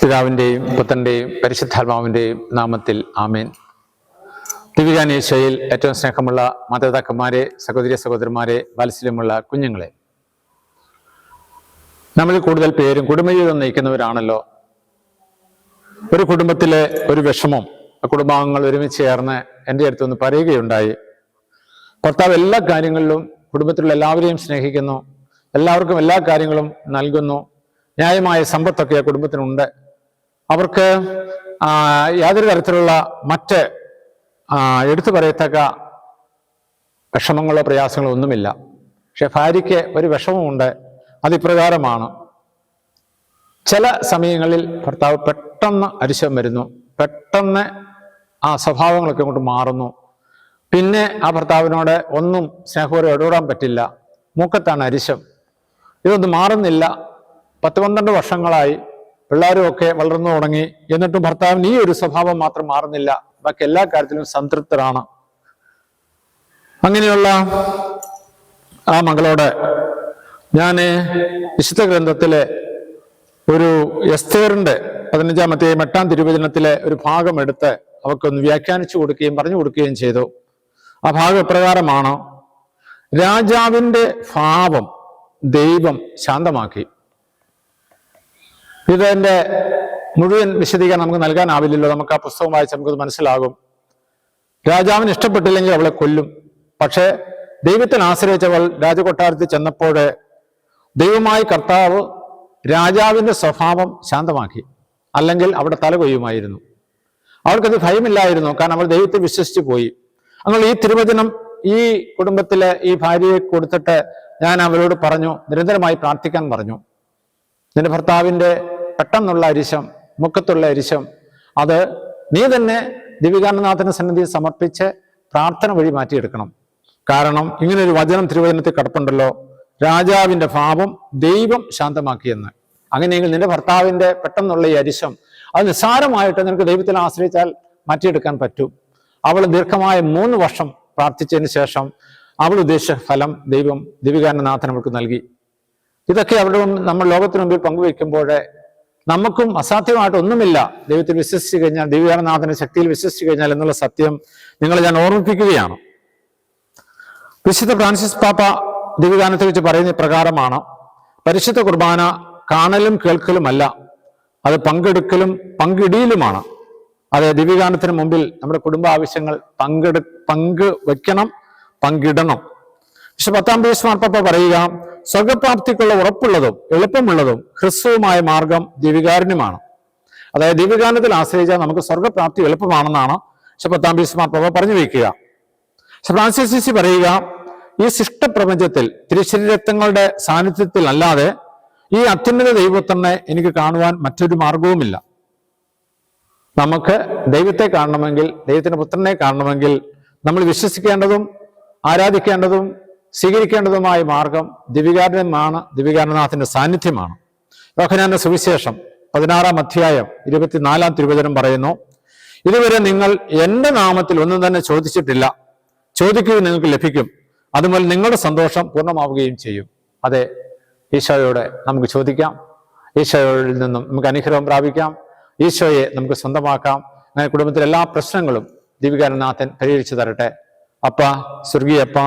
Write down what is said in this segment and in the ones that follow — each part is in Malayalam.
പിതാവിൻ്റെയും പുത്രൻ്റെയും പരിശുദ്ധാത്മാവിൻ്റെയും നാമത്തിൽ ആമേൻ. ദിവ്യാനീശയിൽ ഏറ്റവും സ്നേഹമുള്ള മാതാപിതാക്കന്മാരെ, സഹോദരി സഹോദരന്മാരെ, വാത്സല്യമുള്ള കുഞ്ഞുങ്ങളെ, നമ്മൾ കൂടുതൽ പേരും കുടുംബജീവിതം നയിക്കുന്നവരാണല്ലോ. ഒരു കുടുംബത്തിലെ ഒരു വിഷമം കുടുംബാംഗങ്ങൾ ഒരുമിച്ച് ചേർന്ന് എൻ്റെ അടുത്തൊന്ന് പറയുകയുണ്ടായി. ഭർത്താവ് എല്ലാ കാര്യങ്ങളിലും കുടുംബത്തിലുള്ള എല്ലാവരെയും സ്നേഹിക്കുന്നു, എല്ലാവർക്കും എല്ലാ കാര്യങ്ങളും നൽകുന്നു, ന്യായമായ സമ്പത്തൊക്കെ ആ കുടുംബത്തിനുണ്ട്, അവർക്ക് യാതൊരു തരത്തിലുള്ള മറ്റ് എടുത്തു പറയത്തക്ക വിഷമങ്ങളോ പ്രയാസങ്ങളോ ഒന്നുമില്ല. പക്ഷെ ഭാര്യയ്ക്ക് ഒരു വിഷമമുണ്ട്. അതിപ്രകാരമാണ്: ചില സമയങ്ങളിൽ ഭർത്താവ് പെട്ടെന്ന് അരിശം വരുന്നു, പെട്ടെന്ന് ആ സ്വഭാവങ്ങളൊക്കെ അങ്ങോട്ട് മാറുന്നു. പിന്നെ ആ ഭർത്താവിനോട് ഒന്നും സ്നേഹപൂർവ്വം ഇടപെടാൻ പറ്റില്ല. മൂക്കത്താണ് അരിശം. ഇതൊന്നും മാറുന്നില്ല. 10-12 വർഷങ്ങളായി, പിള്ളേരും ഒക്കെ വളർന്നു തുടങ്ങി. എന്നിട്ടും ഭർത്താവിന് ഈ ഒരു സ്വഭാവം മാത്രം മാറുന്നില്ല. ബാക്കി എല്ലാ കാര്യത്തിലും സംതൃപ്തരാണ്. അങ്ങനെയുള്ള ആ മകളോട് ഞാൻ വിശുദ്ധ ഗ്രന്ഥത്തിലെ ഒരു എസ്തേറിന്റെ 15-8 തിരുവചനത്തിലെ ഒരു ഭാഗം എടുത്ത് അവക്കൊന്ന് വ്യാഖ്യാനിച്ചു കൊടുക്കുകയും പറഞ്ഞു കൊടുക്കുകയും ചെയ്തു. ആ ഭാഗം ഇപ്രകാരമാണ്: രാജാവിൻ്റെ ഭാവം ദൈവം ശാന്തമാക്കി. ഇതിൻ്റെ മുഴുവൻ വിശദീകരണം നമുക്ക് നൽകാനാവില്ലല്ലോ. നമുക്ക് ആ പുസ്തകം വായിച്ച് നമുക്കത് മനസ്സിലാകും. രാജാവിന് ഇഷ്ടപ്പെട്ടില്ലെങ്കിൽ അവളെ കൊല്ലും. പക്ഷേ ദൈവത്തിൽ ആശ്രയിച്ചവൾ രാജകൊട്ടാരത്തിൽ ചെന്നപ്പോൾ ദൈവമായ കർത്താവ് രാജാവിൻ്റെ സ്വഭാവം ശാന്തമാക്കി. അല്ലെങ്കിൽ അവിടെ തല കൊയ്യുമായിരുന്നു. അവൾക്കത് ഭയമില്ലായിരുന്നു. കാരണം അവൾ ദൈവത്തെ വിശ്വസിച്ച് പോയി. അങ്ങനെ ഈ തിരുവചനം ഈ കുടുംബത്തിലെ ഈ ഭാര്യയെ കൊടുത്തിട്ട് ഞാൻ അവരോട് പറഞ്ഞു, നിരന്തരമായി പ്രാർത്ഥിക്കാൻ പറഞ്ഞു. നിന്റെ ഭർത്താവിൻ്റെ പെട്ടെന്നുള്ള അരിശം, മുഖത്തുള്ള അരിശം, അത് നീ തന്നെ ദിവ്യകാരണനാഥന്റെ സന്നിധിയിൽ സമർപ്പിച്ച് പ്രാർത്ഥന വഴി മാറ്റിയെടുക്കണം. കാരണം ഇങ്ങനൊരു വചനം തിരുവചനത്തിൽ കിടപ്പുണ്ടല്ലോ: രാജാവിൻ്റെ ഭാവം ദൈവം ശാന്തമാക്കിയെന്ന്. അങ്ങനെയെങ്കിൽ നിന്റെ ഭർത്താവിൻ്റെ പെട്ടെന്നുള്ള ഈ അരിശം അത് നിസ്സാരമായിട്ട് നിനക്ക് ദൈവത്തിൽ ആശ്രയിച്ചാൽ മാറ്റിയെടുക്കാൻ പറ്റും. അവൾ ദീർഘമായ 3 വർഷം പ്രാർത്ഥിച്ചതിന് ശേഷം അവൾ ഉദ്ദേശിച്ച ഫലം ദൈവം ദിവ്യകാരണനാഥൻ അവൾക്ക് നൽകി. ഇതൊക്കെ അവരുടെ നമ്മൾ ലോകത്തിന് മുമ്പിൽ പങ്കുവയ്ക്കുമ്പോൾ നമുക്കും അസാധ്യമായിട്ട് ഒന്നുമില്ല. ദൈവത്തിൽ വിശ്വസിച്ച് കഴിഞ്ഞാൽ, ദിവ്യകാരണനാഥന്റെ ശക്തിയിൽ വിശ്വസിച്ച് കഴിഞ്ഞാൽ എന്നുള്ള സത്യം നിങ്ങളെ ഞാൻ ഓർമ്മിപ്പിക്കുകയാണ്. വിശുദ്ധ ഫ്രാൻസിസ് പാപ്പ ദിവ്യകാരണത്തെ വെച്ച് പറയുന്ന പ്രകാരമാണ്: പരിശുദ്ധ കുർബാന കാണലും കേൾക്കലുമല്ല, അത് പങ്കെടുക്കലും പങ്കിടിയിലുമാണ്. അത് ദിവ്യകാരണത്തിന് മുമ്പിൽ നമ്മുടെ കുടുംബ ആവശ്യങ്ങൾ പങ്കുവയ്ക്കണം, പങ്കിടണം. പക്ഷെ 10-ാം പീസ് മാർപ്പാപ്പ പറയുക: സ്വർഗപ്രാപ്തിക്കുള്ള ഉറപ്പുള്ളതും എളുപ്പമുള്ളതും ഹ്രസ്വവുമായ മാർഗം ദിവ്യകാരുണ്യമാണ്. അതായത് ദിവ്യകാരുണ്യത്തിൽ ആശ്രയിച്ചാൽ നമുക്ക് സ്വർഗപ്രാപ്തി എളുപ്പമാണെന്നാണ് പക്ഷെ 10-ാം പീസ് മാർപ്പാപ്പ പറഞ്ഞു വയ്ക്കുക. ഫ്രാൻസിസ് പറയുക: ഈ സൃഷ്ടപ്രപഞ്ചത്തിൽ തിരുശരീരത്വങ്ങളുടെ സാന്നിധ്യത്തിൽ അല്ലാതെ ഈ അത്യുന്നത ദൈവത്തിനെ എനിക്ക് കാണുവാൻ മറ്റൊരു മാർഗവുമില്ല. നമുക്ക് ദൈവത്തെ കാണണമെങ്കിൽ, ദൈവത്തിന്റെ പുത്രനെ കാണണമെങ്കിൽ നമ്മൾ വിശ്വസിക്കേണ്ടതും ആരാധിക്കേണ്ടതും സ്വീകരിക്കേണ്ടതുമായ മാർഗം ദിവ്യകാരുണ്യമാണ്, ദിവ്യകാരണനാഥന്റെ സാന്നിധ്യമാണ്. യോഹന്നാന്റെ സുവിശേഷം 16-ാം അധ്യായം 24-ാം തിരുവചനം പറയുന്നു: ഇതുവരെ നിങ്ങൾ എൻ്റെ നാമത്തിൽ ഒന്നും തന്നെ ചോദിച്ചിട്ടില്ല, ചോദിക്കുകയും നിങ്ങൾക്ക് ലഭിക്കും, അതുപോലെ നിങ്ങളുടെ സന്തോഷം പൂർണ്ണമാവുകയും ചെയ്യും. അതെ, ഈശോയോട് നമുക്ക് ചോദിക്കാം, ഈശോയിൽ നിന്നും നമുക്ക് അനുഗ്രഹം പ്രാപിക്കാം, ഈശോയെ നമുക്ക് സ്വന്തമാക്കാം. അങ്ങനെ കുടുംബത്തിലെ എല്ലാ പ്രശ്നങ്ങളും ദിവ്യകാരണനാഥൻ പരിഹരിച്ചു തരട്ടെ. അപ്പ, സ്വർഗീയ അപ്പ,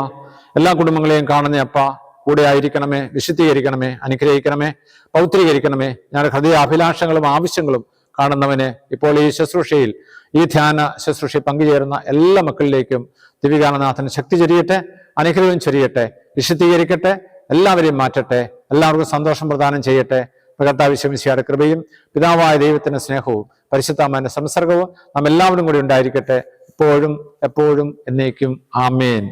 എല്ലാ കുടുംബങ്ങളെയും കാണുന്ന അപ്പ, കൂടെ ആയിരിക്കണമേ, വിശുദ്ധീകരിക്കണമേ, അനുഗ്രഹിക്കണമേ, പൗത്രീകരിക്കണമേ. ഞങ്ങളുടെ ഹൃദയ അഭിലാഷങ്ങളും ആവശ്യങ്ങളും കാണുന്നവനെ ഇപ്പോൾ ഈ ശുശ്രൂഷയിൽ, ഈ ധ്യാന ശുശ്രൂഷയിൽ പങ്കുചേരുന്ന എല്ലാ മക്കളിലേക്കും ദിവ്യകാരണനാഥൻ ശക്തി ചൊരിയട്ടെ, അനുഗ്രഹം ചൊരിയട്ടെ, വിശുദ്ധീകരിക്കട്ടെ, എല്ലാവരെയും മാറ്റട്ടെ, എല്ലാവർക്കും സന്തോഷം പ്രദാനം ചെയ്യട്ടെ. കർത്താവ് മിശിഹായുടെ കൃപയും പിതാവായ ദൈവത്തിന്റെ സ്നേഹവും പരിശുദ്ധാത്മാവിന്റെ സംസർഗവും നാം എല്ലാവരും കൂടി ഉണ്ടായിരിക്കട്ടെ, ഇപ്പോഴും എപ്പോഴും എന്നേക്കും. ആമേൻ.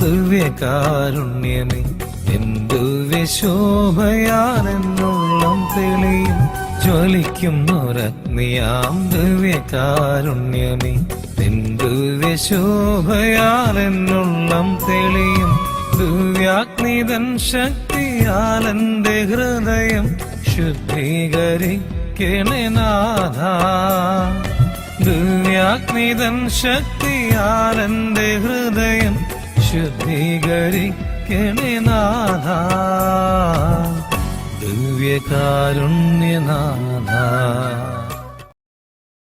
ദിവ്യകാരുണ്യമേ, ശോഭയാലെന്നുള്ളം തെളിയും ജ്വലിക്കുന്നൊരഗ്നിയാം ദിവ്യകാരുണ്യമേ, ശോഭയാലെന്നുള്ളം തെളിയും ദിവ്യാഗ്നിതൻ ശക്തിയാലെന്റെ ഹൃദയം ശുദ്ധീകരിക്കണേ നാഥ. ദിവ്യാഗ്നിതൻ ശക്തിയാലെന്റെ ഹൃദയം ശുദ്ധീകരിക്കണേ നാഥ. ദിവ്യകാരുണ്യ